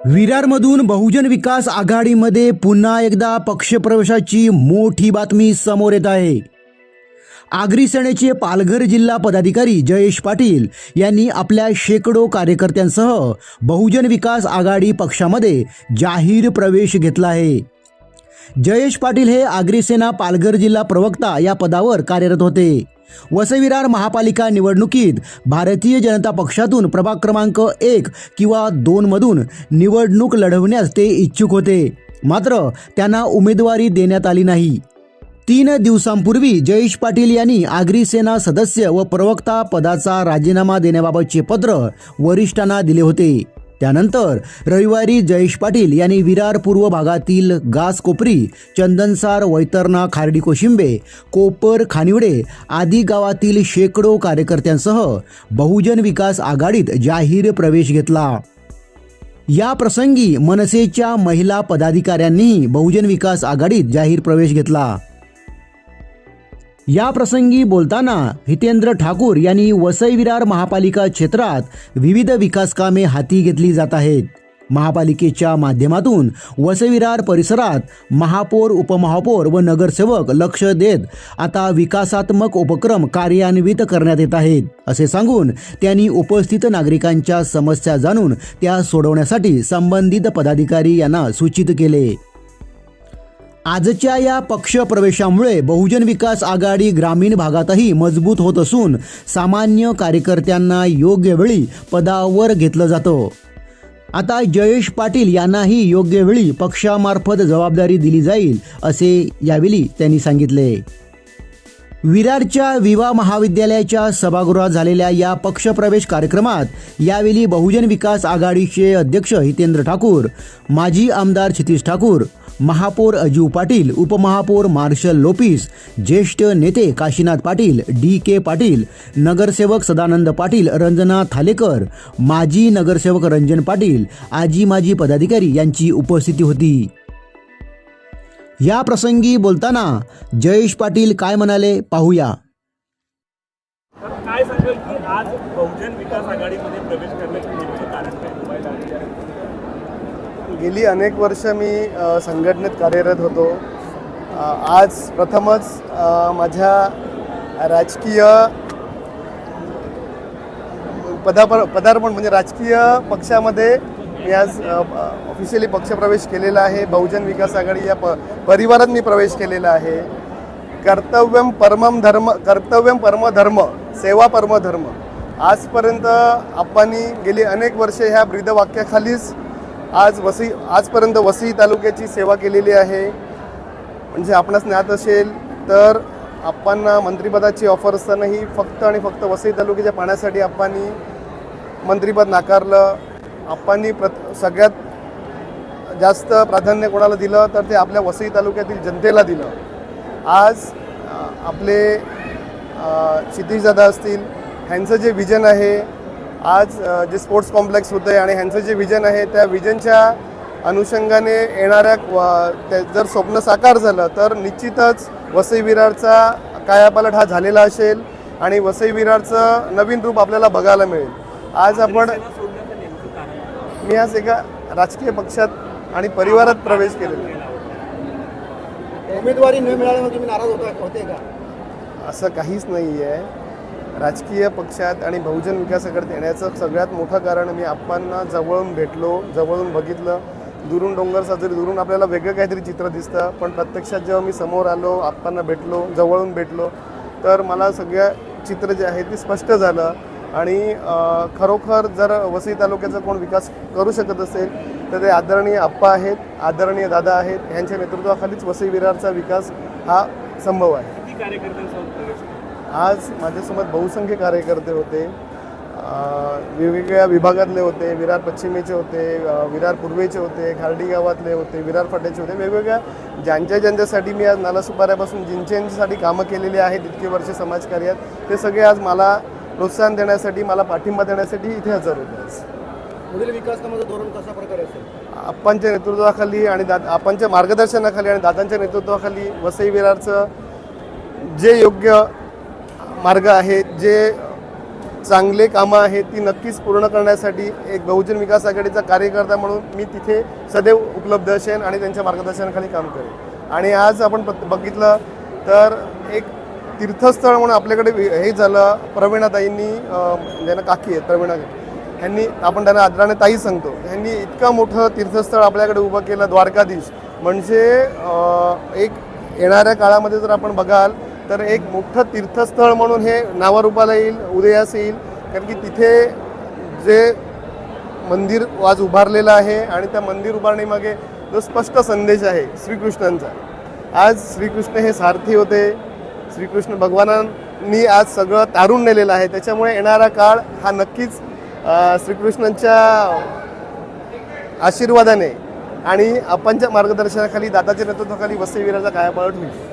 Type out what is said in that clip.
विरारमधून बहुजन विकास आघाडीमध्ये पुन्हा एकदा पक्षप्रवेशाची मोठी बातमी समोर येत आहे। आगरी सेनेचे पालघर जिल्हा पदाधिकारी जयेश पाटील यांनी आपल्या शेकडो कार्यकर्त्यांसह बहुजन विकास आघाडी पक्षामध्ये जाहीर प्रवेश घेतला आहे। जयेश पाटील हे आगरी सेना पालघर जिल्हा प्रवक्ता या पदावर कार्यरत होते। वसई विरार महापालिका निवडणुकीत भारतीय जनता पक्षातून प्रभाग क्रमांक 1 किंवा 2 मधून निवडणूक लढवण्यास ते इच्छुक होते, मात्र त्यांना उमेदवारी देण्यात आली नाही। 3 दिवसांपूर्वी जयेश पाटील यांनी आगरी सेना सदस्य व प्रवक्ता पदाचा राजीनामा देण्याबाबतचे पत्र वरिष्ठांना दिले होते। त्यानंतर रविवारी जयेश पाटील यांनी विरार पूर्व भागातील गासकोपरी, चंदनसार, वैतरणा, खार्डी कोशिंबे, कोपर, खानिवडे आदी गावातील शेकडो कार्यकर्त्यांसह बहुजन विकास आघाडीत जाहीर प्रवेश घेतला। या प्रसंगी मनसेच्या महिला पदाधिकाऱ्यांनीही बहुजन विकास आघाडीत जाहीर प्रवेश घेतला। या प्रसंगी बोलताना हितेंद्र ठाकूर यांनी वसई विरार महापालिका क्षेत्रात विविध विकास कामे हाती घेतली जात आहेत। महापालिकेच्या माध्यमातून वसई विरार परिसरात महापौर, उपमहापौर व नगरसेवक लक्ष देत आता विकासात्मक उपक्रम कार्यान्वित करण्यात येत आहेत, असे सांगून त्यांनी उपस्थित नागरिकांच्या समस्या जाणून त्या सोडवण्यासाठी संबंधित पदाधिकारी यांना सूचित केले। आजच्या या पक्ष प्रवेशामुळे बहुजन विकास आघाडी ग्रामीण भागातही मजबूत होत असून सामान्य कार्यकर्त्यांना योग्य वेळी पदावर घेतलं जातं। आता जयेश पाटील यांनाही योग्य वेळी पक्षामार्फत जबाबदारी दिली जाईल, असे यावेळी त्यांनी सांगितले। विरारच्या विवा महाविद्यालयाच्या सभागृहात झालेल्या या पक्षप्रवेश कार्यक्रमात यावेळी बहुजन विकास आघाडीचे अध्यक्ष हितेंद्र ठाकूर, माजी आमदार क्षितिज ठाकूर, महापौर अजीव पाटील, उपमहापौर मार्शल लोपिस, ज्येष्ठ नेते काशीनाथ पाटील, DK पाटील, नगरसेवक सदानंद पाटील, रंजना थालेकर, माजी नगरसेवक रंजन पाटील आजी माजी पदाधिकारी यांची उपस्थिती होती। या प्रसंगी बोलताना जयेश पाटील काय म्हणाले पाहूया। काय सांगाल की आज बहुजन विकास आघाडीमध्ये प्रवेश करण्याचे नेमके कारण काय? गेली अनेक वर्ष मी संघटनेत कार्यरत होतो। आज प्रथमच माझ्या राजकीय पदार्पण म्हणजे राजकीय पक्षामध्ये मी आज ऑफिशियली पक्षप्रवेश केलेला आहे। बहुजन विकास आघाडी या परिवारात मी प्रवेश केलेला आहे। कर्तव्यम परम धर्म, सेवा परम धर्म, आजपर्यंत आपण गेली अनेक वर्षे ह्या ब्रीदवाक्याखालीच आजपर्यंत वसई तालुक्याची सेवा केलेली आहे। म्हणजे आपणास ज्ञात असेल तर आपण मंत्रिपदाची ऑफर असतानाही फक्त आणि फक्त वसई तालुक्याच्या पाण्यासाठी आपण मंत्रिपद नाकारलं। आपण सगळ्यात जास्त प्राधान्य कोणाला दिलं तर ते आपल्या वसई तालुक्यातील जनतेला दिलं। आज आपले क्षितिजदादा असतील, ह्यांचं जे विजन आहे, आज जे स्पोर्ट्स कॉम्प्लेक्स होतं आहे आणि ह्यांचं जे विजन आहे त्या विजनच्या अनुषंगाने येणाऱ्या जर स्वप्न साकार झालं तर निश्चितच वसई विरारचा कायापालट हा झालेला असेल आणि वसई विरारचं नवीन रूप आपल्याला बघायला मिळेल। आज मी आज एका राजकीय पक्षात आणि परिवारात प्रवेश केलेला आहे। उमेदवारी न मिळाल्यामुळे तुम्ही नाराज होते का? असं काहीच नाही आहे। राजकीय पक्षात आणि बहुजन विकास आघाडीत येण्याचं सगळ्यात मोठं कारण मी आपणना जवळून भेटलो, जवळून बघितलं। दुरून डोंगर साजरी, दुरून आपल्याला वेगळं काहीतरी चित्र दिसतं, पण प्रत्यक्षात जेव्हा मी समोर आलो, आपणना भेटलो, जवळून भेटलो, तर मला सगळं चित्र जे आहे ते स्पष्ट झालं। आणि खरोखर जर वसई तालुक्याचा कोण विकास करू शकत असेल तर ते आदरणीय आप्पा आहेत, आदरणीय दादा आहेत, ह्यांच्या नेतृत्वाखालीच वसई विरारचा विकास हा संभव आहे। किती कार्यकर्त्यांसोबत प्रवेश केला? आज माझ्यासोबत बहुसंख्य कार्यकर्ते होते, वेगवेगळ्या विभागातले होते, विरार पश्चिमेचे होते, विरार पूर्वेचे होते, खार्डी गावातले होते, विरार फाट्याचे होते, वेगवेगळ्या ज्यांच्यासाठी मी आज नालासुपाऱ्यापासून ज्यांच्यासाठी कामं केलेली आहेत इतके वर्ष समाजकार्यात, ते सगळे आज मला प्रोत्साहन देण्यासाठी, मला पाठिंबा देण्यासाठी इथे हजर होते। पुढील विकास कामाचं धोरण कशा प्रकारे असेल? आपणच्या नेतृत्वाखाली आणि आपणच्या मार्गदर्शनाखाली आणि दादांच्या नेतृत्वाखाली वसई विरारचं जे योग्य मार्ग आहेत, जे चांगले कामं आहेत ती नक्कीच पूर्ण करण्यासाठी एक बहुजन विकास आघाडीचा कार्यकर्ता म्हणून मी तिथे सदैव उपलब्ध असेन आणि त्यांच्या मार्गदर्शनाखाली काम करेन. आणि आज आपण बघितलं तर एक तीर्थस्थळ म्हणून आपल्याकडे हे झालं. प्रवीणाताईंनी ज्यांना काकी आहेत प्रवीणा, ह्यांनी आपण त्यांना आदराने ताई सांगतो, ह्यांनी इतकं मोठं तीर्थस्थळ आपल्याकडे उभं केलं द्वारकाधीश. म्हणजे एक येणाऱ्या काळामध्ये जर आपण बघाल तर एक मोठं तीर्थस्थळ म्हणून हे नावारूपाला येईल, उदयास येईल. कारण की तिथे जे मंदिर आज उभारलेलं आहे आणि त्या मंदिर उभारणीमागे जो स्पष्ट संदेश आहे श्रीकृष्णांचा. आज श्रीकृष्ण हे सारथी होते, श्रीकृष्ण भगवानांनी आज सगळं तारून नेलेलं आहे. त्याच्यामुळे येणारा काळ हा नक्कीच श्रीकृष्णांच्या आशीर्वादाने आणि आपणच्या मार्गदर्शनाखाली, दादाच्या नेतृत्वाखाली वसईवीराचा कायापालट होईल.